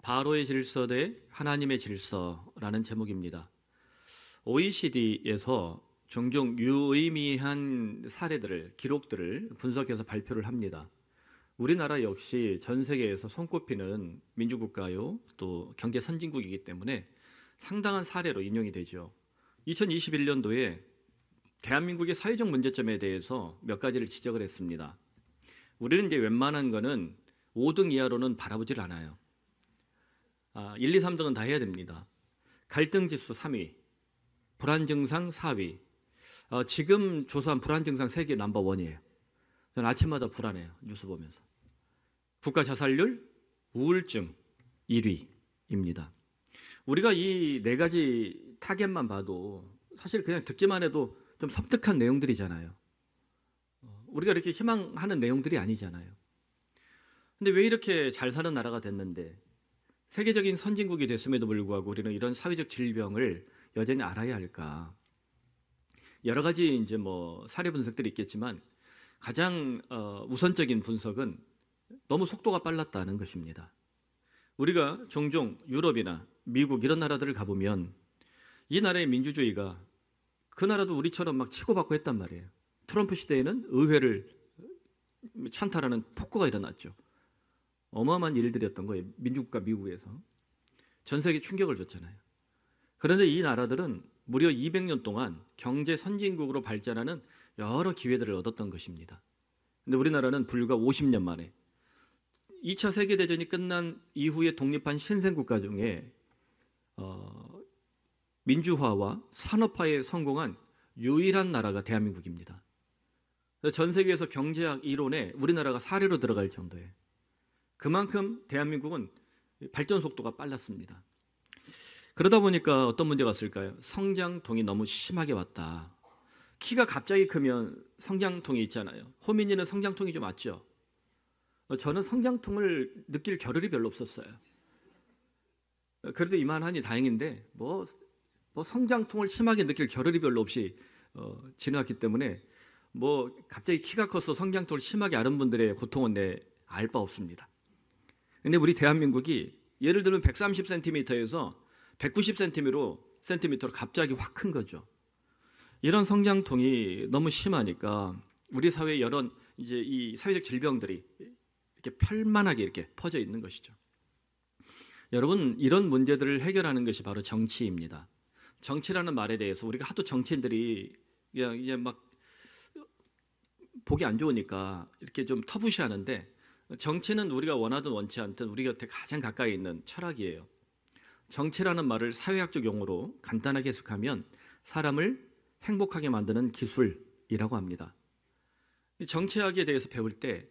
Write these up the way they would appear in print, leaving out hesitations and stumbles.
바로의 질서 대 하나님의 질서라는 제목입니다. OECD에서 종종 유의미한 사례들을, 기록들을 분석해서 발표를 합니다. 우리나라 역시 전 세계에서 손꼽히는 민주국가요, 또 경제 선진국이기 때문에 상당한 사례로 인용이 되죠. 2021년도에 대한민국의 사회적 문제점에 대해서 몇 가지를 지적을 했습니다. 우리는 이제 웬만한 거는 5등 이하로는 바라보질 않아요. 1, 2, 3등은 다 해야 됩니다. 갈등 지수 3위, 불안 증상 4위. 지금 조사한 불안 증상 세계 넘버 1이에요. 저는 아침마다 불안해요. 뉴스 보면서. 국가 자살률, 우울증 1위입니다. 우리가 이 네 가지 타겟만 봐도 사실 그냥 듣기만 해도 좀 섬뜩한 내용들이잖아요. 우리가 이렇게 희망하는 내용들이 아니잖아요. 근데 왜 이렇게 잘 사는 나라가 됐는데 세계적인 선진국이 됐음에도 불구하고 우리는 이런 사회적 질병을 여전히 알아야 할까? 여러 가지 이제 뭐 사례 분석들이 있겠지만 가장 우선적인 분석은 너무 속도가 빨랐다는 것입니다. 우리가 종종 유럽이나 미국 이런 나라들을 가보면 이 나라의 민주주의가 그 나라도 우리처럼 막 치고받고 했단 말이에요. 트럼프 시대에는 의회를 찬탈하는 폭거가 일어났죠. 어마어마한 일들이었던 거예요. 민주국가 미국에서. 전 세계 충격을 줬잖아요. 그런데 이 나라들은 무려 200년 동안 경제 선진국으로 발전하는 여러 기회들을 얻었던 것입니다. 근데 우리나라는 불과 50년 만에 2차 세계대전이 끝난 이후에 독립한 신생국가 중에 민주화와 산업화에 성공한 유일한 나라가 대한민국입니다. 전 세계에서 경제학 이론에 우리나라가 사례로 들어갈 정도예요. 그만큼 대한민국은 발전 속도가 빨랐습니다. 그러다 보니까 어떤 문제가 있을까요? 성장통이 너무 심하게 왔다. 키가 갑자기 크면 성장통이 있잖아요. 호민이는 성장통이 좀 왔죠. 저는 성장통을 느낄 겨를이 별로 없었어요. 그래도 이만하니 다행인데 뭐 성장통을 심하게 느낄 겨를이 별로 없이 지나왔기 때문에 뭐 갑자기 키가 커서 성장통을 심하게 앓은 분들의 고통은 알 바 없습니다. 근데 우리 대한민국이 예를 들면 130cm에서 190cm로 갑자기 확 큰 거죠. 이런 성장통이 너무 심하니까 우리 사회에 여러 이제 이 사회적 질병들이 이렇게 편만하게 이렇게 퍼져 있는 것이죠. 여러분, 이런 문제들을 해결하는 것이 바로 정치입니다. 정치라는 말에 대해서 우리가 하도 정치인들이 그냥 이제 막 보기 안 좋으니까 이렇게 좀 터부시하는데 정치는 우리가 원하든 원치 않든 우리 곁에 가장 가까이 있는 철학이에요. 정치라는 말을 사회학적 용어로 간단하게 해석하면 사람을 행복하게 만드는 기술이라고 합니다. 정치학에 대해서 배울 때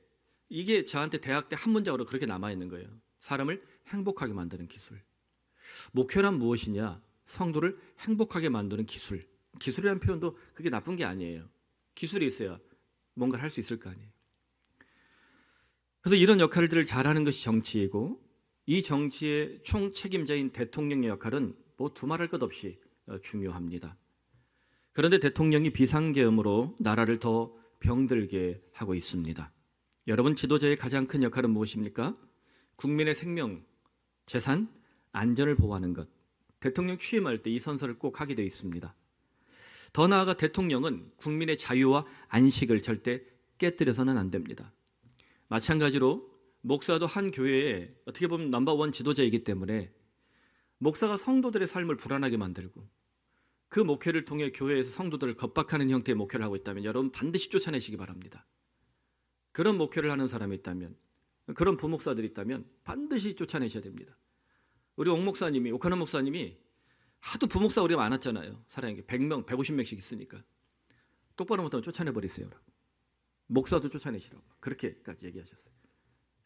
이게 저한테 대학 때 한 문장으로 그렇게 남아있는 거예요. 사람을 행복하게 만드는 기술. 목표란 무엇이냐? 성도를 행복하게 만드는 기술. 기술이라는 표현도 그게 나쁜 게 아니에요. 기술이 있어야 뭔가를 할 수 있을 거 아니에요. 그래서 이런 역할들을 잘하는 것이 정치이고 이 정치의 총책임자인 대통령의 역할은 뭐 두말할 것 없이 중요합니다. 그런데 대통령이 비상계엄으로 나라를 더 병들게 하고 있습니다. 여러분, 지도자의 가장 큰 역할은 무엇입니까? 국민의 생명, 재산, 안전을 보호하는 것. 대통령 취임할 때 이 선서를 꼭 하게 되어 있습니다. 더 나아가 대통령은 국민의 자유와 안식을 절대 깨뜨려서는 안 됩니다. 마찬가지로 목사도 한 교회에 어떻게 보면 넘버원 지도자이기 때문에 목사가 성도들의 삶을 불안하게 만들고 그 목회를 통해 교회에서 성도들을 겁박하는 형태의 목회를 하고 있다면 여러분 반드시 쫓아내시기 바랍니다. 그런 목회를 하는 사람이 있다면, 그런 부목사들이 있다면 반드시 쫓아내셔야 됩니다. 우리 옥하는 목사님이 하도 부목사 우리가 많았잖아요. 사람에게 100명, 150명씩 있으니까 똑바로 못하면 쫓아내버리세요. 목사도 쫓아내시라고 그렇게까지 얘기하셨어요.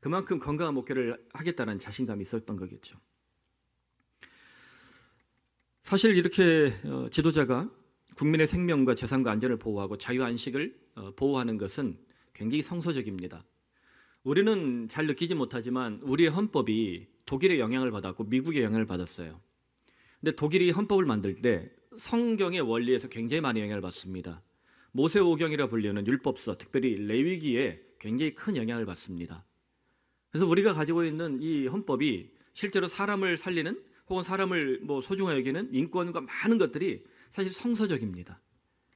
그만큼 건강한 목회를 하겠다는 자신감이 있었던 거겠죠. 사실 이렇게 지도자가 국민의 생명과 재산과 안전을 보호하고 자유 안식을 보호하는 것은 굉장히 성서적입니다. 우리는 잘 느끼지 못하지만 우리의 헌법이 독일의 영향을 받았고 미국의 영향을 받았어요. 근데 독일이 헌법을 만들 때 성경의 원리에서 굉장히 많은 영향을 받습니다. 모세오경이라 불리는 율법서, 특별히 레위기에 굉장히 큰 영향을 받습니다. 그래서 우리가 가지고 있는 이 헌법이 실제로 사람을 살리는 혹은 사람을 소중하게 여기는 인권과 많은 것들이 사실 성서적입니다.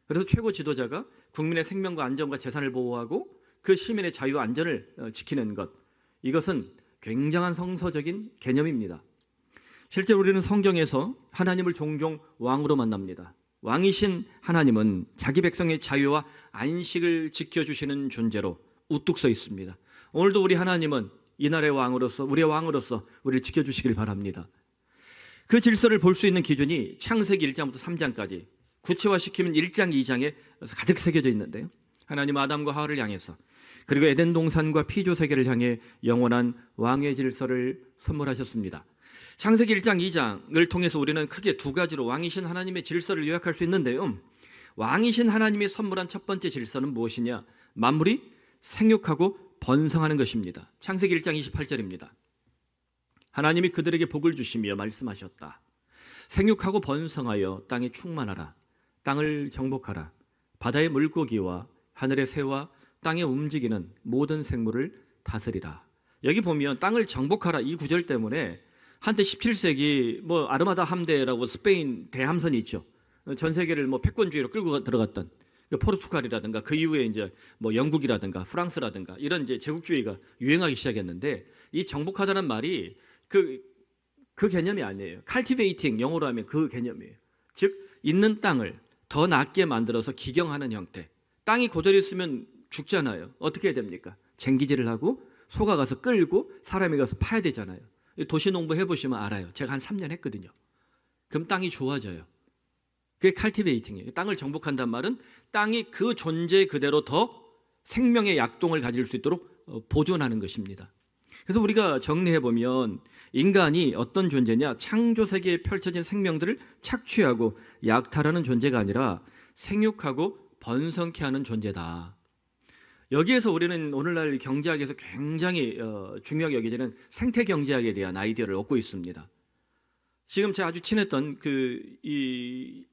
그래서 최고 지도자가 국민의 생명과 안전과 재산을 보호하고 그 시민의 자유와 안전을 지키는 것, 이것은 굉장한 성서적인 개념입니다. 실제 우리는 성경에서 하나님을 종종 왕으로 만납니다. 왕이신 하나님은 자기 백성의 자유와 안식을 지켜주시는 존재로 우뚝 서 있습니다. 오늘도 우리 하나님은 이 나라의 왕으로서, 우리의 왕으로서 우리를 지켜주시길 바랍니다. 그 질서를 볼 수 있는 기준이 창세기 1장부터 3장까지 구체화시키면 1장, 2장에 가득 새겨져 있는데요. 하나님 아담과 하와를 향해서, 그리고 에덴 동산과 피조 세계를 향해 영원한 왕의 질서를 선물하셨습니다. 창세기 1장, 2장을 통해서 우리는 크게 두 가지로 왕이신 하나님의 질서를 요약할 수 있는데요. 왕이신 하나님이 선물한 첫 번째 질서는 무엇이냐? 만물이 생육하고 번성하는 것입니다. 창세기 1장 28절입니다. 하나님이 그들에게 복을 주시며 말씀하셨다. 생육하고 번성하여 땅에 충만하라. 땅을 정복하라. 바다의 물고기와 하늘의 새와 땅에 움직이는 모든 생물을 다스리라. 여기 보면 땅을 정복하라, 이 구절 때문에 한때 17세기 아르마다 함대라고 스페인 대함선이 있죠. 전 세계를 패권주의로 끌고 들어갔던 포르투갈이라든가 그 이후에 이제 영국이라든가 프랑스라든가 이런 이제 제국주의가 유행하기 시작했는데, 이 정복하다는 말이 그 개념이 아니에요. cultivating, 영어로 하면 그 개념이에요. 즉 있는 땅을 더 낫게 만들어서 기경하는 형태. 땅이 그대로 있으면 죽잖아요. 어떻게 해야 됩니까? 쟁기질을 하고 소가 가서 끌고 사람이 가서 파야 되잖아요. 도시농부 해보시면 알아요. 제가 한 3년 했거든요. 그럼 땅이 좋아져요. 그게 cultivating이에요. 땅을 정복한단 말은 땅이 그 존재 그대로 더 생명의 약동을 가질 수 있도록 보존하는 것입니다. 그래서 우리가 정리해보면 인간이 어떤 존재냐? 창조 세계에 펼쳐진 생명들을 착취하고 약탈하는 존재가 아니라 생육하고 번성케 하는 존재다. 여기에서 우리는 오늘날 경제학에서 굉장히 중요하게 여겨지는 생태경제학에 대한 아이디어를 얻고 있습니다. 지금 제가 아주 친했던 이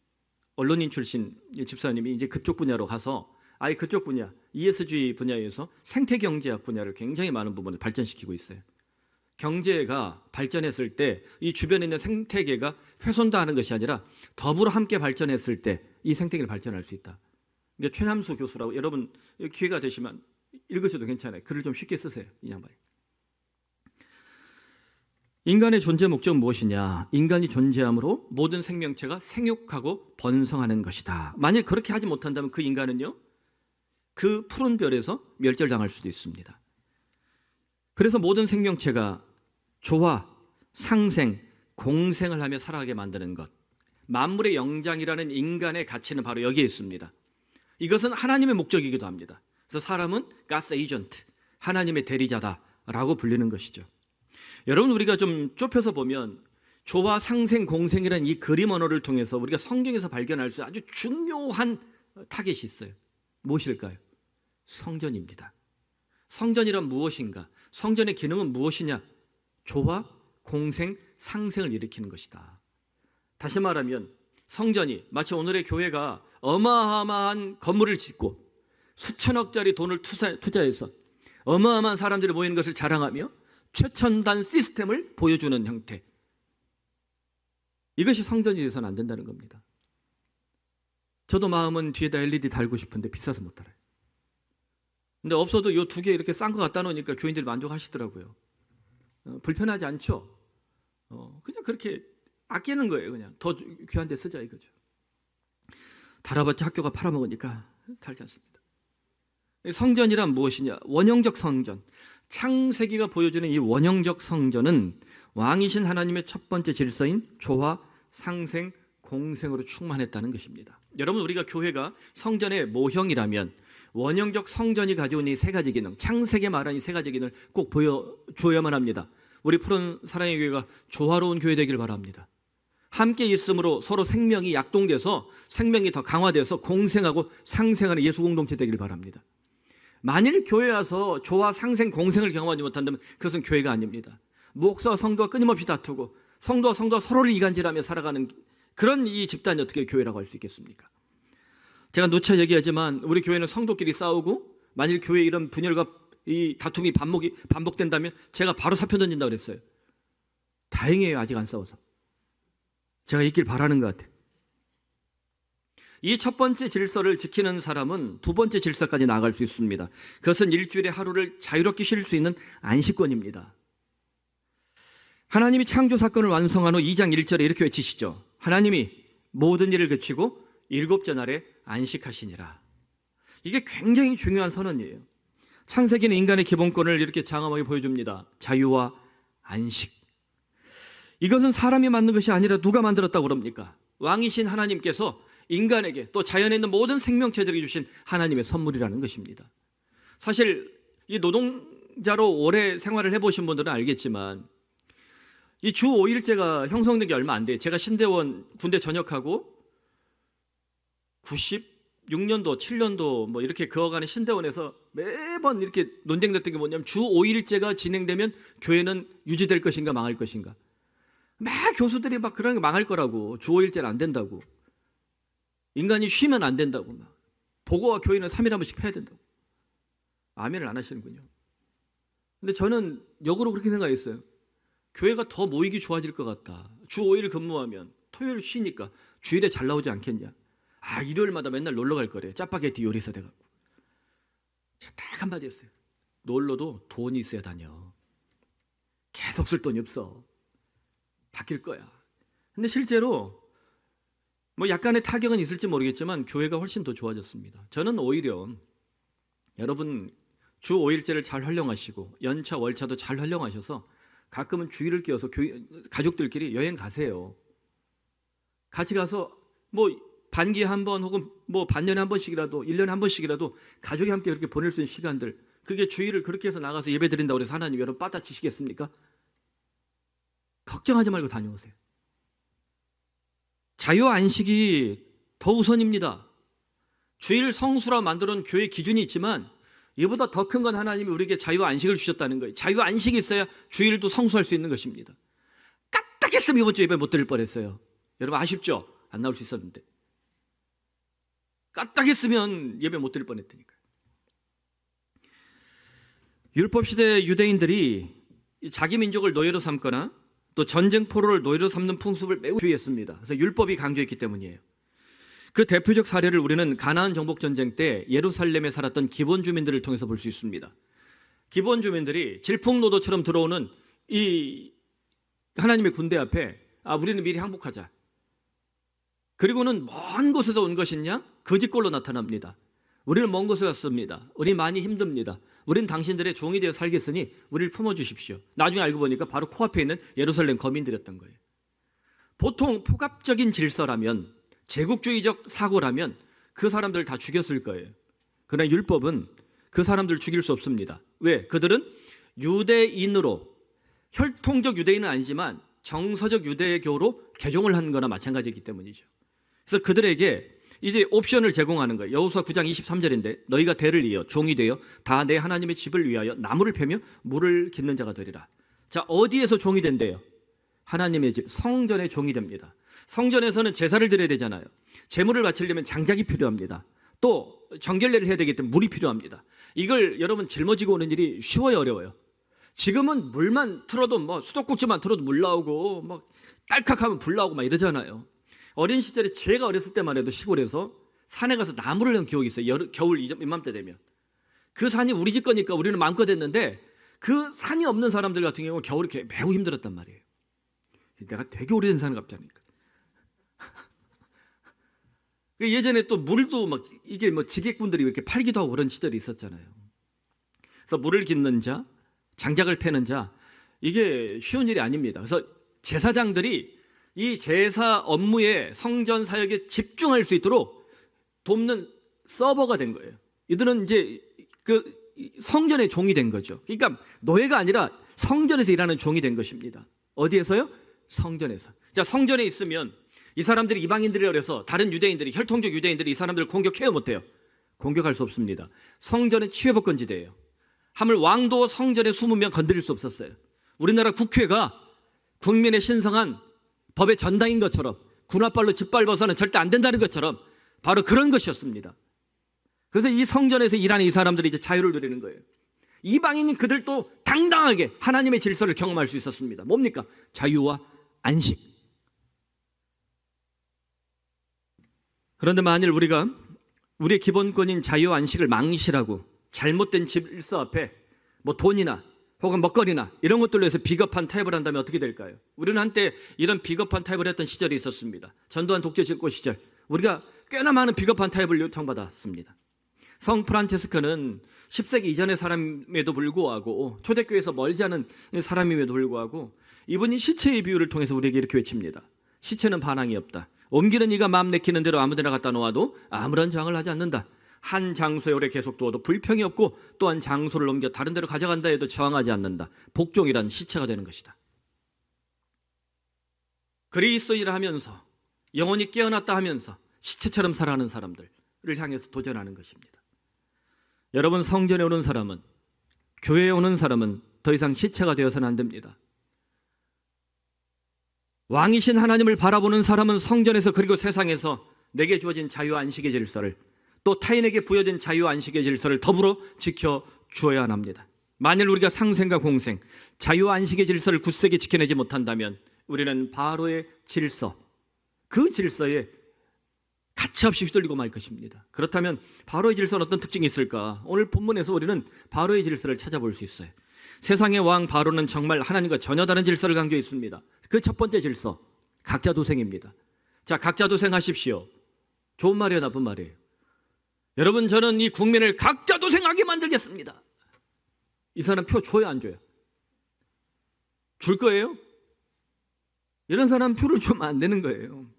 언론인 출신 집사님이 이제 그쪽 분야로 가서 아예 그쪽 분야, ESG 분야에서 생태경제학 분야를 굉장히 많은 부분을 발전시키고 있어요. 경제가 발전했을 때 이 주변에 있는 생태계가 훼손당하는 것이 아니라 더불어 함께 발전했을 때 이 생태계를 발전할 수 있다. 그러니까 최남수 교수라고, 여러분 기회가 되시면 읽으셔도 괜찮아요. 글을 좀 쉽게 쓰세요. 이 양반이. 인간의 존재 목적은 무엇이냐? 인간이 존재함으로 모든 생명체가 생육하고 번성하는 것이다. 만약 그렇게 하지 못한다면 그 인간은요, 그 푸른 별에서 멸절당할 수도 있습니다. 그래서 모든 생명체가 조화, 상생, 공생을 하며 살아가게 만드는 것, 만물의 영장이라는 인간의 가치는 바로 여기에 있습니다. 이것은 하나님의 목적이기도 합니다. 그래서 사람은 가스 에이전트, 하나님의 대리자다라고 불리는 것이죠. 여러분, 우리가 좀 좁혀서 보면 조화, 상생, 공생이라는 이 그림 언어를 통해서 우리가 성경에서 발견할 수 있는 아주 중요한 타겟이 있어요. 무엇일까요? 성전입니다. 성전이란 무엇인가? 성전의 기능은 무엇이냐? 조화, 공생, 상생을 일으키는 것이다. 다시 말하면 성전이 마치 오늘의 교회가 어마어마한 건물을 짓고 수천억짜리 돈을 투자해서 어마어마한 사람들이 모이는 것을 자랑하며 최첨단 시스템을 보여주는 형태, 이것이 성전이 돼서는 안 된다는 겁니다. 저도 마음은 뒤에다 LED 달고 싶은데 비싸서 못 달아요. 근데 없어도 이 두 개 이렇게 싼 거 갖다 놓으니까 교인들이 만족하시더라고요. 불편하지 않죠? 그냥 그렇게 아끼는 거예요. 그냥 더 귀한 데 쓰자 이거죠. 달아봤자 학교가 팔아먹으니까 달지 않습니다. 성전이란 무엇이냐? 원형적 성전. 창세기가 보여주는 이 원형적 성전은 왕이신 하나님의 첫 번째 질서인 조화, 상생, 공생으로 충만했다는 것입니다. 여러분, 우리가 교회가 성전의 모형이라면 원형적 성전이 가져온 이 세 가지 기능, 창세기 말한 이 세 가지 기능을 꼭 보여줘야만 합니다. 우리 푸른 사랑의 교회가 조화로운 교회 되길 바랍니다. 함께 있음으로 서로 생명이 약동돼서 생명이 더 강화돼서 공생하고 상생하는 예수 공동체 되길 바랍니다. 만일 교회에 와서 조화, 상생, 공생을 경험하지 못한다면 그것은 교회가 아닙니다. 목사와 성도가 끊임없이 다투고 성도와 서로를 이간질하며 살아가는 그런 이 집단이 어떻게 교회라고 할 수 있겠습니까? 제가 누차 얘기하지만 우리 교회는 성도끼리 싸우고 만일 교회에 이런 분열과 이 다툼이 반복된다면 제가 바로 사표 던진다고 그랬어요. 다행이에요. 아직 안 싸워서. 제가 있길 바라는 것 같아요. 이 첫 번째 질서를 지키는 사람은 두 번째 질서까지 나아갈 수 있습니다. 그것은 일주일에 하루를 자유롭게 쉴 수 있는 안식권입니다. 하나님이 창조 사건을 완성한 후 2장 1절에 이렇게 외치시죠. 하나님이 모든 일을 그치고 일곱째 날에 안식하시니라. 이게 굉장히 중요한 선언이에요. 창세기는 인간의 기본권을 이렇게 장엄하게 보여줍니다. 자유와 안식. 이것은 사람이 만든 것이 아니라 누가 만들었다고 그럽니까? 왕이신 하나님께서 인간에게 또 자연에 있는 모든 생명체들에게 주신 하나님의 선물이라는 것입니다. 사실 이 노동자로 오래 생활을 해보신 분들은 알겠지만 이 주 5일제가 형성된 게 얼마 안 돼요. 제가 신대원 군대 전역하고 96년도, 7년도 뭐 이렇게 그어가는 신대원에서 매번 이렇게 논쟁됐던 게 뭐냐면 주 5일제가 진행되면 교회는 유지될 것인가 망할 것인가. 막 교수들이 막 그런 게 망할 거라고. 주 5일제는 안 된다고. 인간이 쉬면 안 된다고. 막. 보고와 교회는 3일에 한 번씩 펴야 된다고. 아멘을 안 하시는군요. 근데 저는 역으로 그렇게 생각했어요. 교회가 더 모이기 좋아질 것 같다. 주 5일 근무하면 토요일 쉬니까 주일에 잘 나오지 않겠냐. 아, 일요일마다 맨날 놀러 갈 거래. 짜파게티 요리사 돼갖고. 제가 딱 한마디 했어요. 놀러도 돈이 있어야 다녀. 계속 쓸 돈이 없어. 바뀔 거야. 근데 실제로 뭐 약간의 타격은 있을지 모르겠지만 교회가 훨씬 더 좋아졌습니다. 저는 오히려 여러분 주 5일제를 잘 활용하시고 연차 월차도 잘 활용하셔서 가끔은 주일을 끼워서 가족들끼리 여행 가세요. 같이 가서 뭐 반기에 한 번 혹은 뭐 반년에 한 번씩이라도 1년에 한 번씩이라도 가족이 함께 그렇게 보낼 수 있는 시간들, 그게 주일을 그렇게 해서 나가서 예배 드린다고 해서 하나님 여러분 빠따치시겠습니까? 걱정하지 말고 다녀오세요. 자유 안식이 더 우선입니다. 주일 성수라 만들어 놓은 교회 기준이 있지만 이보다 더 큰 건 하나님이 우리에게 자유 안식을 주셨다는 거예요. 자유 안식이 있어야 주일도 성수할 수 있는 것입니다. 까딱했으면 이번 주 예배 못 드릴 뻔했어요. 여러분 아쉽죠? 안 나올 수 있었는데. 까딱했으면 예배 못 드릴 뻔했다니까요. 율법시대 유대인들이 자기 민족을 노예로 삼거나 또 전쟁포로를 노예로 삼는 풍습을 매우 주의했습니다. 그래서 율법이 강조했기 때문이에요. 그 대표적 사례를 우리는 가나안 정복 전쟁 때 예루살렘에 살았던 기본 주민들을 통해서 볼 수 있습니다. 기본 주민들이 질풍노도처럼 들어오는 이 하나님의 군대 앞에 우리는 미리 항복하자. 그리고는 먼 곳에서 온 것이냐? 거짓골로 나타납니다. 우리는 먼 곳에 왔습니다. 우리 많이 힘듭니다. 우린 당신들의 종이 되어 살겠으니 우리를 품어주십시오. 나중에 알고 보니까 바로 코앞에 있는 예루살렘 거민들이었던 거예요. 보통 포갑적인 질서라면, 제국주의적 사고라면 그 사람들 다 죽였을 거예요. 그러나 율법은 그 사람들을 죽일 수 없습니다. 왜? 그들은 유대인으로, 혈통적 유대인은 아니지만 정서적 유대교로 개종을 한 거나 마찬가지이기 때문이죠. 그래서 그들에게 이제 옵션을 제공하는 거예요. 여호수아 9장 23절인데 너희가 대를 이어 종이 되어 다 내 하나님의 집을 위하여 나무를 패며 물을 깃는 자가 되리라. 자, 어디에서 종이 된대요? 하나님의 집, 성전의 종이 됩니다. 성전에서는 제사를 드려야 되잖아요. 제물을 바치려면 장작이 필요합니다. 또 정결례를 해야 되기 때문에 물이 필요합니다. 이걸 여러분 짊어지고 오는 일이 쉬워요, 어려워요? 지금은 물만 틀어도 뭐 수도꼭지만 틀어도 물 나오고 막 딸깍하면 불 나오고 막 이러잖아요. 어린 시절에 제가 어렸을 때만 해도 시골에서 산에 가서 나무를 낸 기억이 있어요. 겨울 이맘때 되면. 그 산이 우리 집 거니까 우리는 마음껏 했는데 그 산이 없는 사람들 같은 경우는 겨울이 매우 힘들었단 말이에요. 내가 되게 오래된 산을 갑자니까. 예전에 또 물도 막 이게 뭐 지객분들이 이렇게 팔기도 하고 그런 시절이 있었잖아요. 그래서 물을 깃는 자, 장작을 패는 자, 이게 쉬운 일이 아닙니다. 그래서 제사장들이 이 제사 업무에 성전 사역에 집중할 수 있도록 돕는 서버가 된 거예요. 이들은 이제 그 성전의 종이 된 거죠. 그러니까 노예가 아니라 성전에서 일하는 종이 된 것입니다. 어디에서요? 성전에서. 자, 성전에 있으면 이 사람들이 이방인들이라 그래서 다른 유대인들이, 혈통적 유대인들이 이 사람들을 공격해요, 못해요? 공격할 수 없습니다. 성전은 치외법권지대예요. 하물 왕도 성전에 숨으면 건드릴 수 없었어요. 우리나라 국회가 국민의 신성한 법의 전당인 것처럼 군화발로 짓밟아서는 절대 안 된다는 것처럼 바로 그런 것이었습니다. 그래서 이 성전에서 일하는 이 사람들이 이제 자유를 누리는 거예요. 이방인인 그들도 당당하게 하나님의 질서를 경험할 수 있었습니다. 뭡니까? 자유와 안식. 그런데 만일 우리가 우리의 기본권인 자유와 안식을 망실하고 잘못된 질서 앞에 뭐 돈이나 혹은 먹거리나 이런 것들로 해서 비겁한 타협을 한다면 어떻게 될까요? 우리는 한때 이런 비겁한 타협을 했던 시절이 있었습니다. 전두환 독재 집권 시절 우리가 꽤나 많은 비겁한 타협을 요청받았습니다. 성 프란체스코는 10세기 이전의 사람임에도 불구하고 초대교회에서 멀지 않은 사람임에도 불구하고 이분이 시체의 비유를 통해서 우리에게 이렇게 외칩니다. 시체는 반항이 없다. 옮기는 이가 마음 내키는 대로 아무데나 갖다 놓아도 아무런 저항을 하지 않는다. 한 장소에 오래 계속 두어도 불평이 없고 또한 장소를 옮겨 다른 데로 가져간다 해도 저항하지 않는다. 복종이란 시체가 되는 것이다. 그리스도인이라 하면서 영혼이 깨어났다 하면서 시체처럼 살아가는 사람들을 향해서 도전하는 것입니다. 여러분, 성전에 오는 사람은, 교회에 오는 사람은 더 이상 시체가 되어서는 안 됩니다. 왕이신 하나님을 바라보는 사람은 성전에서 그리고 세상에서 내게 주어진 자유와 안식의 질서를, 또 타인에게 부여진 자유와 안식의 질서를 더불어 지켜주어야 합니다. 만일 우리가 상생과 공생, 자유와 안식의 질서를 굳세게 지켜내지 못한다면 우리는 바로의 질서, 그 질서에 가차없이 휘둘리고 말 것입니다. 그렇다면 바로의 질서는 어떤 특징이 있을까? 오늘 본문에서 우리는 바로의 질서를 찾아볼 수 있어요. 세상의 왕 바로는 정말 하나님과 전혀 다른 질서를 강조했습니다. 그 첫 번째 질서, 각자 도생입니다. 자, 각자 도생하십시오. 좋은 말이에요, 나쁜 말이에요? 여러분, 저는 이 국민을 각자 도생하게 만들겠습니다. 이 사람 표 줘요, 안 줘요? 줄 거예요? 이런 사람 표를 주면 안 되는 거예요.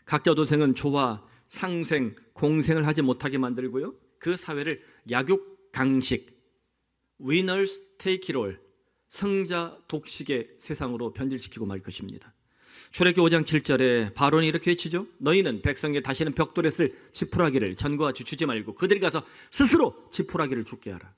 각자 도생은 조화, 상생, 공생을 하지 못하게 만들고요. 그 사회를 약육강식, winners take it all, 승자 독식의 세상으로 변질시키고 말 것입니다. 출애굽기 5장 7절에 바론이 이렇게 외치죠. 너희는 백성에게 다시는 벽돌에 쓸 지푸라기를 전과 같이 주지 말고 그들이 가서 스스로 지푸라기를 줍게 하라.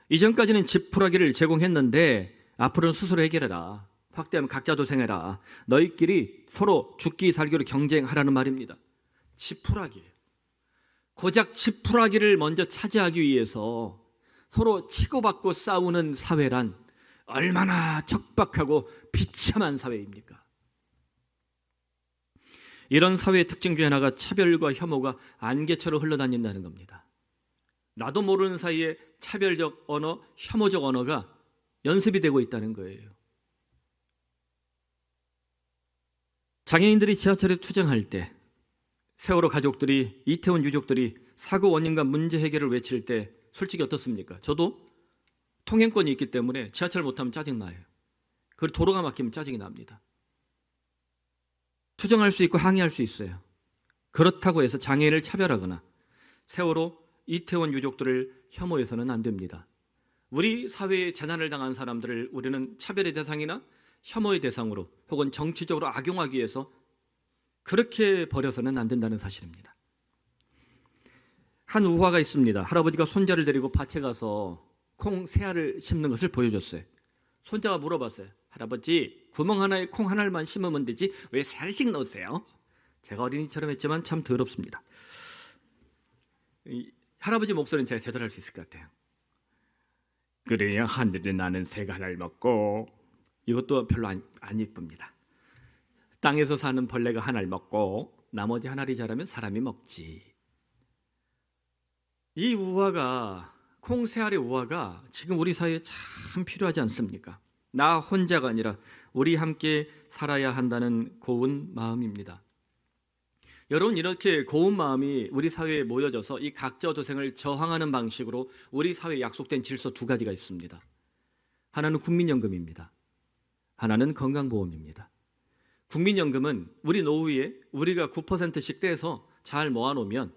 이전까지는 지푸라기를 제공했는데 앞으로는 스스로 해결해라. 확대하면 각자 도생해라. 너희끼리 서로 죽기 살기로 경쟁하라는 말입니다. 지푸라기예요. 고작 지푸라기를 먼저 차지하기 위해서 서로 치고받고 싸우는 사회란 얼마나 척박하고 비참한 사회입니까? 이런 사회의 특징 중에 하나가 차별과 혐오가 안개처럼 흘러다닌다는 겁니다. 나도 모르는 사이에 차별적 언어, 혐오적 언어가 연습이 되고 있다는 거예요. 장애인들이 지하철에 투쟁할 때, 세월호 가족들이, 이태원 유족들이 사고 원인과 문제 해결을 외칠 때 솔직히 어떻습니까? 저도 통행권이 있기 때문에 지하철 못하면 짜증나요. 그리고 도로가 막히면 짜증이 납니다. 투쟁할 수 있고 항의할 수 있어요. 그렇다고 해서 장애인을 차별하거나 세월호, 이태원 유족들을 혐오해서는 안 됩니다. 우리 사회에 재난을 당한 사람들을 우리는 차별의 대상이나 혐오의 대상으로 혹은 정치적으로 악용하기 위해서 그렇게 버려서는 안 된다는 사실입니다. 한 우화가 있습니다. 할아버지가 손자를 데리고 밭에 가서 콩 3알을 심는 것을 보여줬어요. 손자가 물어봤어요. 할아버지, 구멍 하나에 콩 하나만 심으면 되지 왜 3알씩 넣으세요? 제가 어린이처럼 했지만 참 더럽습니다. 할아버지 목소리는 제가 제대로 할 수 있을 것 같아요. 그래야 하늘에 나는 새가 하나를 먹고, 이것도 별로 안 이쁩니다. 땅에서 사는 벌레가 하나를 먹고 나머지 하나를 자라면 사람이 먹지. 이 우화가, 콩 3알의 우화가 지금 우리 사회에 참 필요하지 않습니까? 나 혼자가 아니라 우리 함께 살아야 한다는 고운 마음입니다. 여러분, 이렇게 고운 마음이 우리 사회에 모여져서 이 각자 도생을 저항하는 방식으로 우리 사회에 약속된 질서 2가지가 있습니다. 하나는 국민연금입니다. 하나는 건강보험입니다. 국민연금은 우리 노후에 우리가 9%씩 떼서 잘 모아놓으면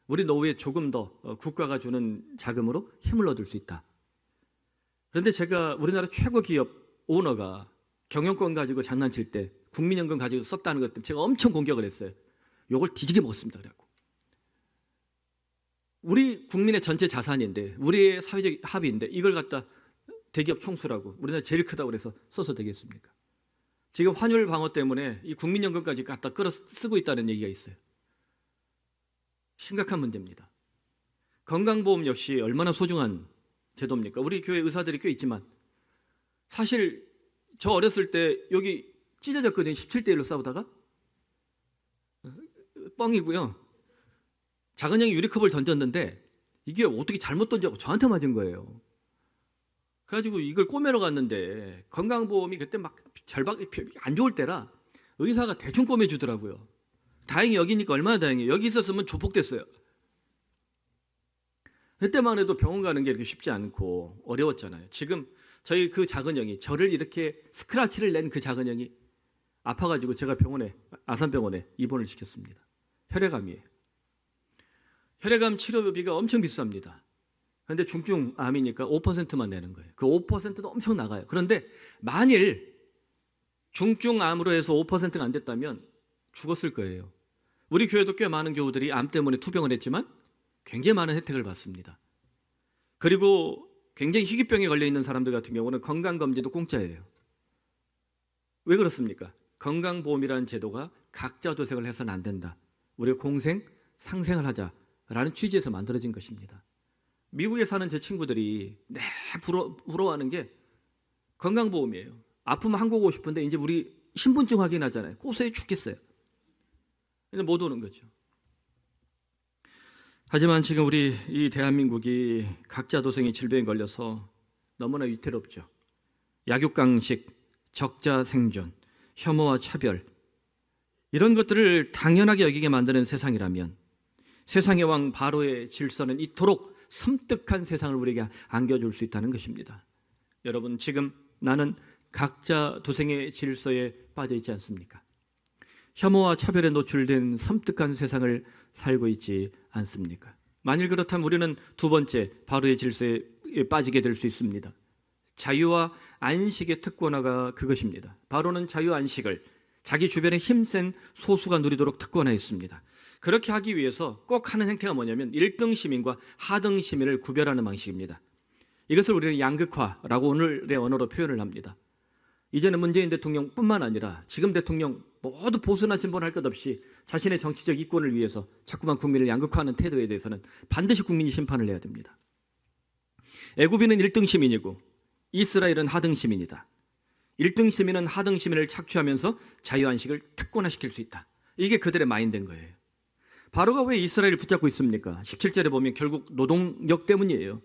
우리 노후에 조금 더 국가가 주는 자금으로 힘을 얻을 수 있다. 그런데 제가 우리나라 최고 기업 오너가 경영권 가지고 장난칠 때 국민연금 가지고 썼다는 것 때문에 제가 엄청 공격을 했어요. 요걸 뒤지게 먹었습니다. 그래갖고 우리 국민의 전체 자산인데, 우리의 사회적 합의인데 이걸 갖다 대기업 총수라고 우리나라 제일 크다고 그래서 써서 되겠습니까? 지금 환율 방어 때문에 이 국민연금까지 갖다 끌어 쓰고 있다는 얘기가 있어요. 심각한 문제입니다. 건강보험 역시 얼마나 소중한 제도입니까? 우리 교회 의사들이 꽤 있지만 사실 저 어렸을 때 여기 찢어졌거든요. 17대 1로 싸우다가. 뻥이고요. 작은 형이 유리컵을 던졌는데 이게 어떻게 잘못 던져고 저한테 맞은 거예요. 그래가지고 이걸 꼬매러 갔는데 건강보험이 그때 막 절박 안 좋을 때라 의사가 대충 꼬매주더라고요. 다행히 여기니까 얼마나 다행이에요. 여기 있었으면 조폭됐어요. 그때만 해도 병원 가는 게 이렇게 쉽지 않고 어려웠잖아요. 지금 저희 그 작은 형이 저를 이렇게 스크래치를 낸 그 작은 형이 아파가지고 제가 병원에 아산병원에 입원을 시켰습니다. 혈액암이에요. 혈액암 치료비가 엄청 비쌉니다. 그런데 중증암이니까 5%만 내는 거예요. 그 5%도 엄청 나가요. 그런데 만일 중증암으로 해서 5%가 안 됐다면 죽었을 거예요. 우리 교회도 꽤 많은 교우들이 암 때문에 투병을 했지만 굉장히 많은 혜택을 받습니다. 그리고 굉장히 희귀병에 걸려 있는 사람들 같은 경우는 건강검진도 공짜예요. 왜 그렇습니까? 건강보험이라는 제도가 각자 도생을 해서는 안 된다. 우리가 공생, 상생을 하자라는 취지에서 만들어진 것입니다. 미국에 사는 제 친구들이 부러워하는 게 건강보험이에요. 아프면 한국 오고 싶은데 이제 우리 신분증 확인하잖아요. 고소해 죽겠어요. 근데 못 오는 거죠. 하지만 지금 우리 이 대한민국이 각자 도생의 질병에 걸려서 너무나 위태롭죠. 약육강식, 적자 생존, 혐오와 차별 이런 것들을 당연하게 여기게 만드는 세상이라면 세상의 왕 바로의 질서는 이토록 섬뜩한 세상을 우리에게 안겨줄 수 있다는 것입니다. 여러분 지금 나는 각자 도생의 질서에 빠져 있지 않습니까? 혐오와 차별에 노출된 섬뜩한 세상을 살고 있지 않습니까? 만일 그렇다면 우리는 두 번째 바로의 질서에 빠지게 될 수 있습니다. 자유와 안식의 특권화가 그것입니다. 바로는 자유 안식을 자기 주변에 힘센 소수가 누리도록 특권화했습니다. 그렇게 하기 위해서 꼭 하는 행태가 뭐냐면 1등 시민과 하등 시민을 구별하는 방식입니다. 이것을 우리는 양극화라고 오늘의 언어로 표현을 합니다. 이제는 문재인 대통령뿐만 아니라 지금 대통령 모두 보수나 진보나 할 것 없이 자신의 정치적 이권을 위해서 자꾸만 국민을 양극화하는 태도에 대해서는 반드시 국민이 심판을 해야 됩니다. 애굽인은 1등 시민이고 이스라엘은 하등 시민이다. 1등 시민은 하등 시민을 착취하면서 자유안식을 특권화시킬 수 있다. 이게 그들의 마인드인 거예요. 바로가 왜 이스라엘을 붙잡고 있습니까? 17절에 보면 결국 노동력 때문이에요.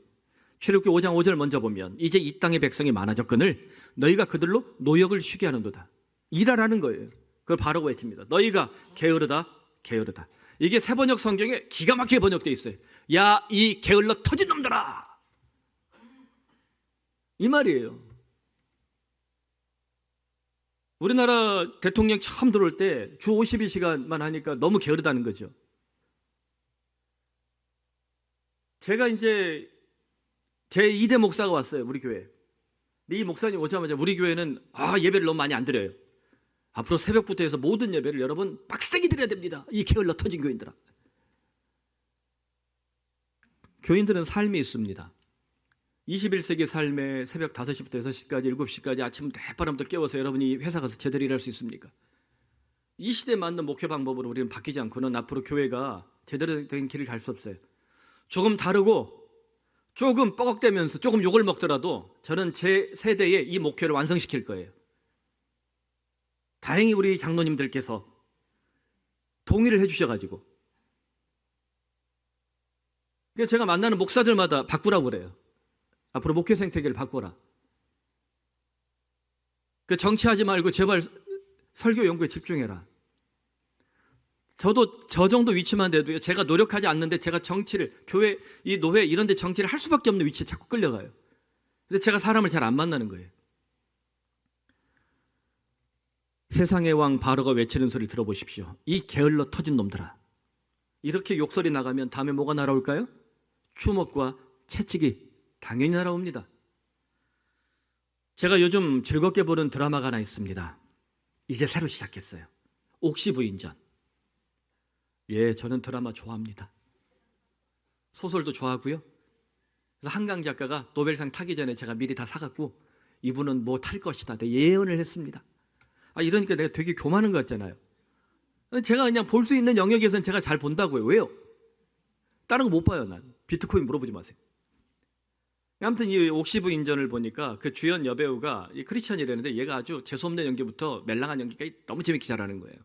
출애굽기 5장 5절 먼저 보면 이제 이 땅의 백성이 많아졌거늘 너희가 그들로 노역을 쉬게 하는도다. 일하라는 거예요. 그걸 바로가 외칩니다. 너희가 게으르다 게으르다. 이게 세번역 성경에 기가 막히게 번역되어 있어요. 야 이 게을러 터진 놈들아. 이 말이에요. 우리나라 대통령 처음 들어올 때 주 52시간만 하니까 너무 게으르다는 거죠. 제가 이제 제 2대 목사가 왔어요. 우리 교회. 이 목사님 오자마자 우리 교회는 예배를 너무 많이 안 드려요. 앞으로 새벽부터 해서 모든 예배를 여러분 빡세게 드려야 됩니다. 이 게을러 터진 교인들아. 교인들은 삶이 있습니다. 21세기 삶에 새벽 5시부터 6시까지 7시까지 아침 대바람부터 깨워서 여러분이 회사 가서 제대로 일할 수 있습니까? 이 시대에 맞는 목회 방법으로 우리는 바뀌지 않고는 앞으로 교회가 제대로 된 길을 갈 수 없어요. 조금 다르고 조금 뻐걱대면서 조금 욕을 먹더라도 저는 제 세대에 이 목회를 완성시킬 거예요. 다행히 우리 장로님들께서 동의를 해주셔가지고 제가 만나는 목사들마다 바꾸라고 그래요. 앞으로 목회 생태계를 바꿔라. 정치하지 말고 제발 설교 연구에 집중해라. 저도 저 정도 위치만 돼도 제가 노력하지 않는데 제가 정치를 교회, 이 노회 이런 데 정치를 할 수밖에 없는 위치에 자꾸 끌려가요. 근데 제가 사람을 잘 안 만나는 거예요. 세상의 왕 바로가 외치는 소리 들어보십시오. 이 게을러 터진 놈들아. 이렇게 욕설이 나가면 다음에 뭐가 날아올까요? 추모과 채찍이 당연히 날아옵니다. 제가 요즘 즐겁게 보는 드라마가 하나 있습니다. 이제 새로 시작했어요. 옥시부인전. 예, 저는 드라마 좋아합니다. 소설도 좋아하고요. 그래서 한강 작가가 노벨상 타기 전에 제가 미리 다 사갖고 이분은 뭐 탈 것이다. 내 예언을 했습니다. 이러니까 내가 되게 교만한 것 같잖아요. 제가 그냥 볼 수 있는 영역에서는 제가 잘 본다고요. 왜요? 다른 거 못 봐요, 난. 비트코인 물어보지 마세요. 아무튼 이 옥시브 인전을 보니까 그 주연 여배우가 이 크리스천이라는데 얘가 아주 재수없는 연기부터 멜랑한 연기까지 너무 재밌게 잘하는 거예요.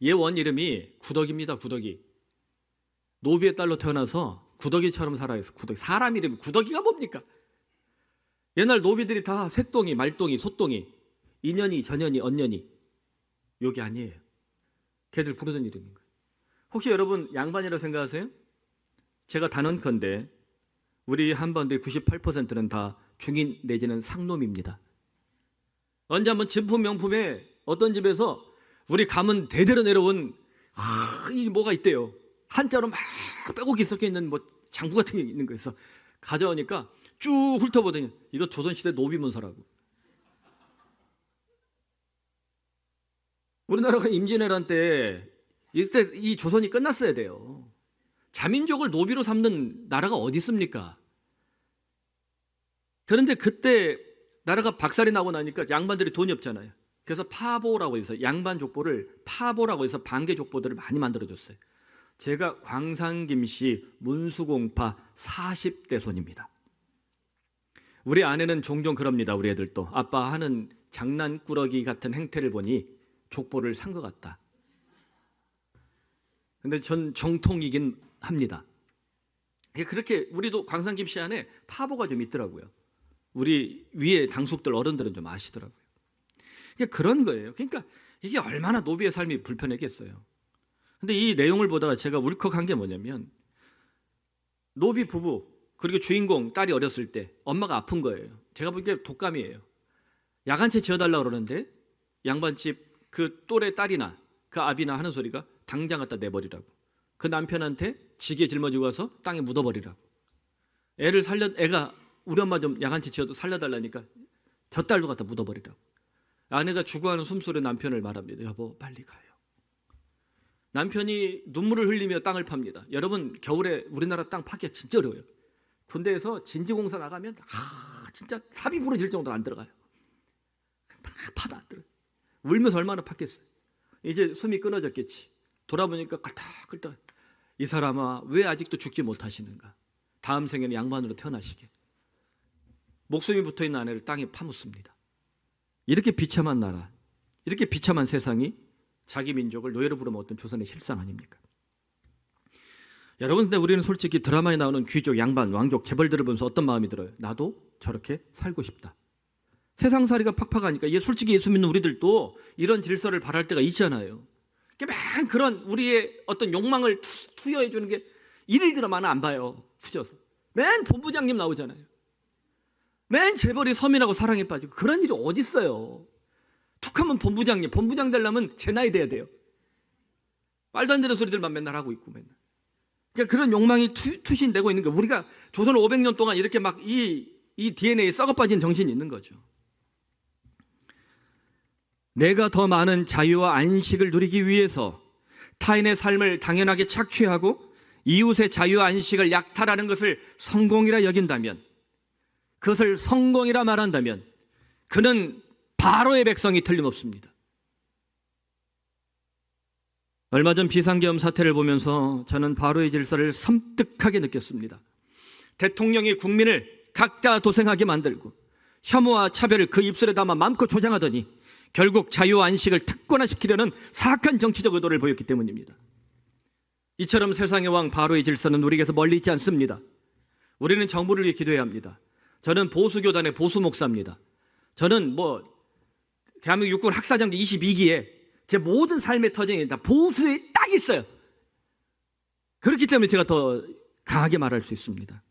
얘 원 이름이 구덕입니다. 구덕이. 노비의 딸로 태어나서 구덕이처럼 살아요. 구덕이. 사람 이름이 구덕이가 뭡니까? 옛날 노비들이 다 새똥이, 말똥이, 소똥이, 인연이, 전연이, 언년이. 요게 아니에요. 걔들 부르던 이름인 거예요. 혹시 여러분 양반이라고 생각하세요? 제가 단언컨대 우리 한반도의 98%는 다 중인 내지는 상놈입니다. 언제 한번 진품 명품에 어떤 집에서 우리 가문 대대로 내려온 이 뭐가 있대요. 한자로 막 빼곡히 섞여 있는 뭐 장구 같은 게 있는 거에서 가져오니까 쭉 훑어보더니 이거 조선시대 노비 문서라고. 우리나라가 임진왜란 때 이때 이 조선이 끝났어야 돼요. 자민족을 노비로 삼는 나라가 어디 있습니까? 그런데 그때 나라가 박살이 나고 나니까 양반들이 돈이 없잖아요. 그래서 파보라고 해서 양반 족보를 파보라고 해서 반개 족보들을 많이 만들어줬어요. 제가 광산김씨 문수공파 40대 손입니다. 우리 아내는 종종 그럽니다. 우리 애들도 아빠 하는 장난꾸러기 같은 행태를 보니 족보를 산 것 같다. 근데 전 정통이긴 합니다. 그렇게 우리도 광산김씨 안에 파보가 좀 있더라고요. 우리 위에 당숙들 어른들은 좀 아시더라고요. 그런 거예요. 그러니까 이게 얼마나 노비의 삶이 불편했겠어요. 근데 이 내용을 보다가 제가 울컥한 게 뭐냐면 노비 부부 그리고 주인공 딸이 어렸을 때 엄마가 아픈 거예요. 제가 보기에 독감이에요. 야간채 지어달라고 그러는데 양반집 그 또래 딸이나 그 아비나 하는 소리가 당장 갖다 내버리라고. 그 남편한테 지게 짊어지고 가서 땅에 묻어버리라고. 애가 우리 엄마 좀 야간채 지어도 살려달라니까 저 딸도 갖다 묻어버리라고. 아내가 죽어가는 숨소리 남편을 말합니다. 여보 빨리 가요. 남편이 눈물을 흘리며 땅을 팝니다. 여러분 겨울에 우리나라 땅 파기가 진짜 어려워요. 군대에서 진지공사 나가면 진짜 삽이 부러질 정도로 안 들어가요. 막 파도 안 들어요. 울면서 얼마나 팠겠어요. 이제 숨이 끊어졌겠지. 돌아보니까 끌떡끌떡. 이 사람아 왜 아직도 죽지 못하시는가. 다음 생에는 양반으로 태어나시게. 목숨이 붙어있는 아내를 땅에 파묻습니다. 이렇게 비참한 나라, 이렇게 비참한 세상이 자기 민족을 노예로 부르면 어떤 조선의 실상 아닙니까? 여러분, 근데 우리는 솔직히 드라마에 나오는 귀족, 양반, 왕족, 재벌들을 보면서 어떤 마음이 들어요? 나도 저렇게 살고 싶다. 세상살이가 팍팍하니까 이게 솔직히 예수 믿는 우리들도 이런 질서를 바랄 때가 있잖아요. 맨 그런 우리의 어떤 욕망을 투여해 주는 게 일일 드라마는 안 봐요. 후져서. 맨 본부장님 나오잖아요. 맨 재벌이 서민하고 사랑에 빠지고 그런 일이 어디 있어요. 툭하면 본부장 되려면 제 나이 돼야 돼요. 말도 안 되는 소리들만 맨날 하고 있고 맨날. 그러니까 그런 욕망이 투신되고 있는 거예요. 우리가 조선 500년 동안 이렇게 막 이 DNA에 썩어 빠진 정신이 있는 거죠. 내가 더 많은 자유와 안식을 누리기 위해서 타인의 삶을 당연하게 착취하고 이웃의 자유와 안식을 약탈하는 것을 성공이라 여긴다면, 그것을 성공이라 말한다면 그는 바로의 백성이 틀림없습니다. 얼마 전 비상계엄 사태를 보면서 저는 바로의 질서를 섬뜩하게 느꼈습니다. 대통령이 국민을 각자 도생하게 만들고 혐오와 차별을 그 입술에 담아 마음껏 조장하더니 결국 자유와 안식을 특권화시키려는 사악한 정치적 의도를 보였기 때문입니다. 이처럼 세상의 왕 바로의 질서는 우리에게서 멀리 있지 않습니다. 우리는 정부를 위해 기도해야 합니다. 저는 보수교단의 보수 목사입니다. 저는 대한민국 육군 학사장교 22기에 제 모든 삶의 터전이 다 보수에 딱 있어요. 그렇기 때문에 제가 더 강하게 말할 수 있습니다.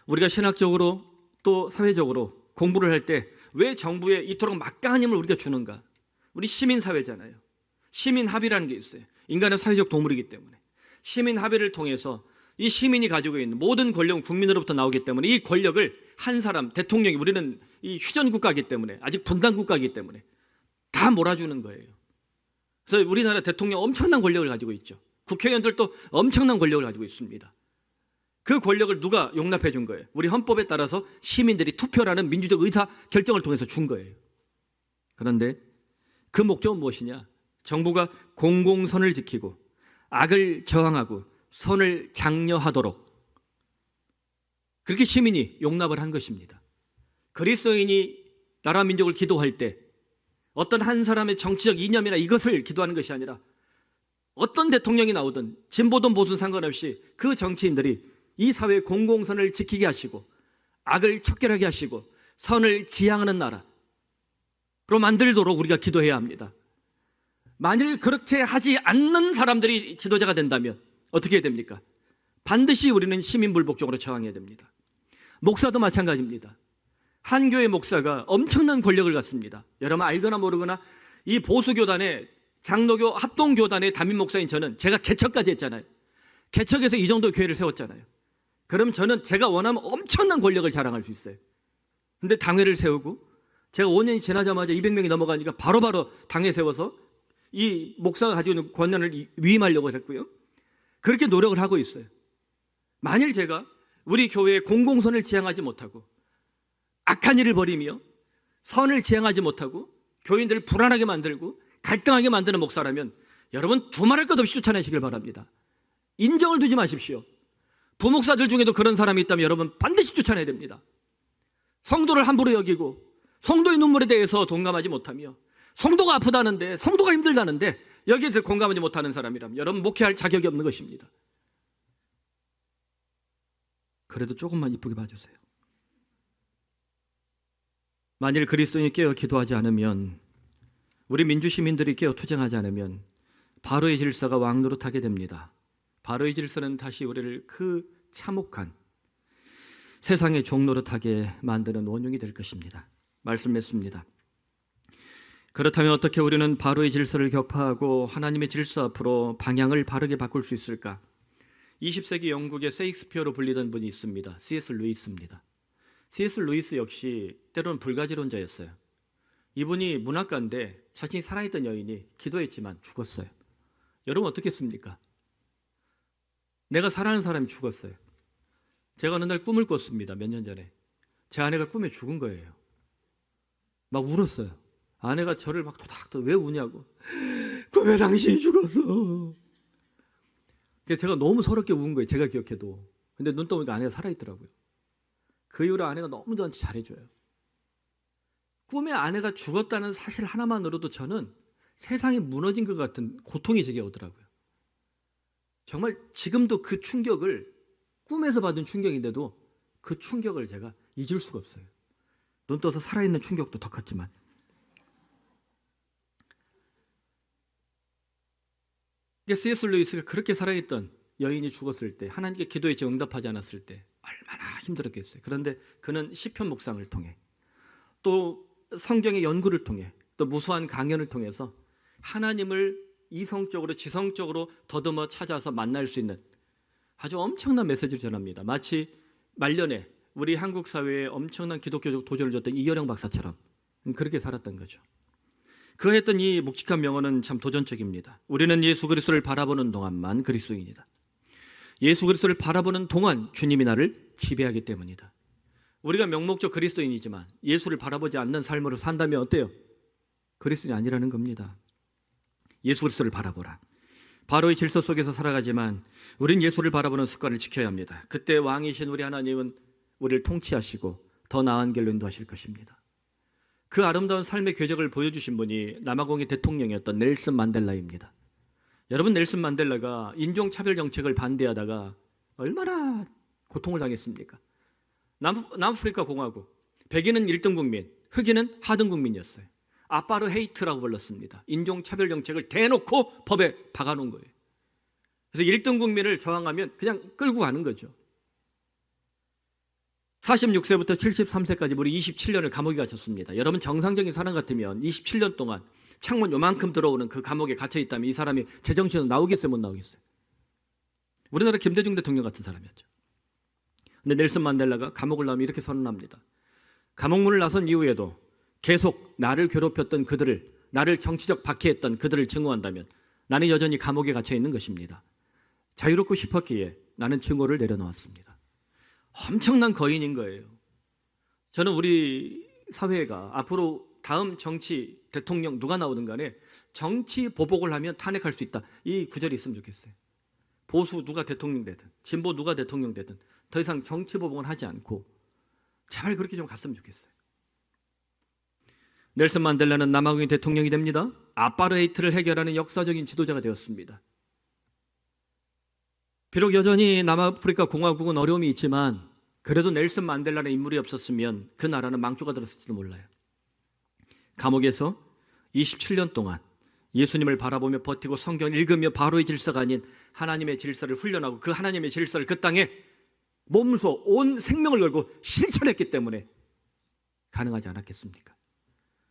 우리가 신학적으로 또 사회적으로 공부를 할 때 왜 정부에 이토록 막강한 힘을 우리가 주는가? 우리 시민사회잖아요. 시민합의라는 게 있어요. 인간은 사회적 동물이기 때문에 시민 합의를 통해서 이 시민이 가지고 있는 모든 권력은 국민으로부터 나오기 때문에 이 권력을 한 사람, 대통령이, 우리는 이 휴전국가이기 때문에, 아직 분단국가이기 때문에 다 몰아주는 거예요. 그래서 우리나라 대통령 엄청난 권력을 가지고 있죠. 국회의원들도 엄청난 권력을 가지고 있습니다. 그 권력을 누가 용납해 준 거예요? 우리 헌법에 따라서 시민들이 투표라는 민주적 의사 결정을 통해서 준 거예요. 그런데 그 목적은 무엇이냐? 정부가 공공선을 지키고 악을 저항하고 선을 장려하도록 그렇게 시민이 용납을 한 것입니다. 그리스도인이 나라 민족을 기도할 때 어떤 한 사람의 정치적 이념이나 이것을 기도하는 것이 아니라 어떤 대통령이 나오든 진보든 보수든 상관없이 그 정치인들이 이 사회의 공공선을 지키게 하시고 악을 척결하게 하시고 선을 지향하는 나라로 만들도록 우리가 기도해야 합니다. 만일 그렇게 하지 않는 사람들이 지도자가 된다면 어떻게 해야 됩니까? 반드시 우리는 시민불복종으로 저항해야 됩니다. 목사도 마찬가지입니다. 한 교회 목사가 엄청난 권력을 갖습니다. 여러분 알거나 모르거나 이 보수교단의 장로교 합동교단의 담임 목사인 저는 제가 개척까지 했잖아요. 개척에서 이 정도 교회를 세웠잖아요. 그럼 저는 제가 원하면 엄청난 권력을 자랑할 수 있어요. 근데 당회를 세우고 제가 5년이 지나자마자 200명이 넘어가니까 바로바로 당회 세워서 이 목사가 가지고 있는 권한을 위임하려고 했고요. 그렇게 노력을 하고 있어요. 만일 제가 우리 교회의 공공선을 지향하지 못하고 악한 일을 벌이며 선을 지향하지 못하고 교인들을 불안하게 만들고 갈등하게 만드는 목사라면 여러분 두말할 것 없이 쫓아내시길 바랍니다. 인정을 두지 마십시오. 부목사들 중에도 그런 사람이 있다면 여러분 반드시 쫓아내야 됩니다. 성도를 함부로 여기고 성도의 눈물에 대해서 동감하지 못하며 성도가 아프다는데 성도가 힘들다는데 여기에 대해서 공감하지 못하는 사람이라면 여러분 목회할 자격이 없는 것입니다. 그래도 조금만 이쁘게 봐주세요. 만일 그리스도인이 깨어 기도하지 않으면 우리 민주시민들이 깨어 투쟁하지 않으면 바로의 질서가 왕노릇하게 됩니다. 바로의 질서는 다시 우리를 그 참혹한 세상의 종노릇하게 만드는 원흉이 될 것입니다. 말씀 맺습니다. 그렇다면 어떻게 우리는 바로의 질서를 격파하고 하나님의 질서 앞으로 방향을 바르게 바꿀 수 있을까? 20세기 영국의 세익스피어로 불리던 분이 있습니다. C.S. 루이스입니다. C.S. 루이스 역시 때로는 불가지론자였어요. 이분이 문학가인데 자신이 살아있던 여인이 기도했지만 죽었어요. 여러분 어떻겠습니까? 내가 사랑하는 사람이 죽었어요. 제가 어느 날 꿈을 꿨습니다. 몇 년 전에. 제 아내가 꿈에 죽은 거예요. 막 울었어요. 아내가 저를 막 토닥토닥 왜 우냐고. 꿈에 당신이 죽었어. 제가 너무 서럽게 운 거예요. 제가 기억해도. 근데 눈 떠보니까 아내가 살아있더라고요. 그 이후로 아내가 너무 저한테 잘해줘요. 꿈에 아내가 죽었다는 사실 하나만으로도 저는 세상이 무너진 것 같은 고통이 제게 오더라고요. 정말 지금도 그 충격을 꿈에서 받은 충격인데도 그 충격을 제가 잊을 수가 없어요. 눈 떠서 살아있는 충격도 더 컸지만. C.S. 루이스가 그렇게 살아있던 여인이 죽었을 때 하나님께 기도했지 응답하지 않았을 때 얼마나 힘들었겠어요. 그런데 그는 시편 묵상을 통해 또 성경의 연구를 통해 또 무수한 강연을 통해서 하나님을 이성적으로 지성적으로 더듬어 찾아서 만날 수 있는 아주 엄청난 메시지를 전합니다. 마치 말년에 우리 한국 사회에 엄청난 기독교적 도전을 줬던 이여령 박사처럼 그렇게 살았던 거죠. 그가 했던 이 묵직한 명언은 참 도전적입니다. 우리는 예수 그리스도를 바라보는 동안만 그리스도인이다. 예수 그리스도를 바라보는 동안 주님이 나를 지배하기 때문이다. 우리가 명목적 그리스도인이지만 예수를 바라보지 않는 삶으로 산다면 어때요? 그리스도인이 아니라는 겁니다. 예수 그리스도를 바라보라. 바로의 질서 속에서 살아가지만 우린 예수를 바라보는 습관을 지켜야 합니다. 그때 왕이신 우리 하나님은 우리를 통치하시고 더 나은 길로 인도하실 것입니다. 그 아름다운 삶의 궤적을 보여주신 분이 남아공의 대통령이었던 넬슨 만델라입니다. 여러분 넬슨 만델라가 인종차별 정책을 반대하다가 얼마나 고통을 당했습니까? 남아프리카 공화국 백인은 1등 국민, 흑인은 하등 국민이었어요. 아파르헤이트라고 불렀습니다. 인종차별 정책을 대놓고 법에 박아놓은 거예요. 그래서 1등 국민을 저항하면 그냥 끌고 가는 거죠. 46세부터 73세까지 무려 27년을 감옥에 갇혔습니다. 여러분 정상적인 사람 같으면 27년 동안 창문 요만큼 들어오는 그 감옥에 갇혀 있다면 이 사람이 제정신으로 나오겠어요, 못 나오겠어요? 우리나라 김대중 대통령 같은 사람이었죠. 근데 넬슨 만델라가 감옥을 나오면 이렇게 선언합니다. 감옥문을 나선 이후에도 계속 나를 괴롭혔던 그들을, 나를 정치적 박해했던 그들을 증오한다면 나는 여전히 감옥에 갇혀 있는 것입니다. 자유롭고 싶었기에 나는 증오를 내려놓았습니다. 엄청난 거인인 거예요. 저는 우리 사회가 앞으로 다음 정치 대통령 누가 나오든 간에 정치 보복을 하면 탄핵할 수 있다. 이 구절이 있으면 좋겠어요. 보수 누가 대통령 되든 진보 누가 대통령 되든 더 이상 정치 보복은 하지 않고 제발 그렇게 좀 갔으면 좋겠어요. 넬슨 만델라는 남아공의 대통령이 됩니다. 아파르테이트를 해결하는 역사적인 지도자가 되었습니다. 비록 여전히 남아프리카 공화국은 어려움이 있지만 그래도 넬슨 만델라는 인물이 없었으면 그 나라는 망조가 들었을지도 몰라요. 감옥에서 27년 동안 예수님을 바라보며 버티고 성경을 읽으며 바로의 질서가 아닌 하나님의 질서를 훈련하고 그 하나님의 질서를 그 땅에 몸소 온 생명을 걸고 실천했기 때문에 가능하지 않았겠습니까?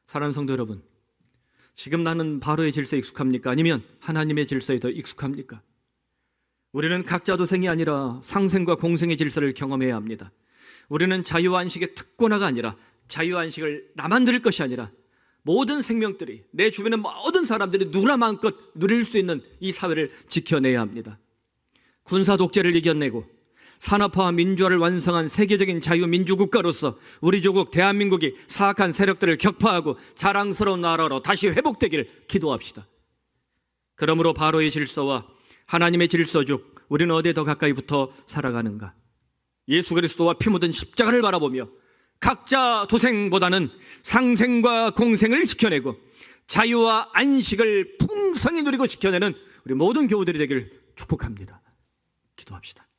사랑하는 성도 여러분, 지금 나는 바로의 질서에 익숙합니까? 아니면 하나님의 질서에 더 익숙합니까? 우리는 각자 도생이 아니라 상생과 공생의 질서를 경험해야 합니다. 우리는 자유안식의 특권화가 아니라 자유안식을 나만 누릴 것이 아니라 모든 생명들이 내 주변의 모든 사람들이 누구나 마음껏 누릴 수 있는 이 사회를 지켜내야 합니다. 군사 독재를 이겨내고 산업화와 민주화를 완성한 세계적인 자유민주국가로서 우리 조국 대한민국이 사악한 세력들을 격파하고 자랑스러운 나라로 다시 회복되기를 기도합시다. 그러므로 바로의 질서와 하나님의 질서 중 우리는 어디에 더 가까이 붙어 살아가는가? 예수 그리스도와 피 묻은 십자가를 바라보며 각자 도생보다는 상생과 공생을 지켜내고 자유와 안식을 풍성히 누리고 지켜내는 우리 모든 교우들이 되기를 축복합니다. 기도합시다.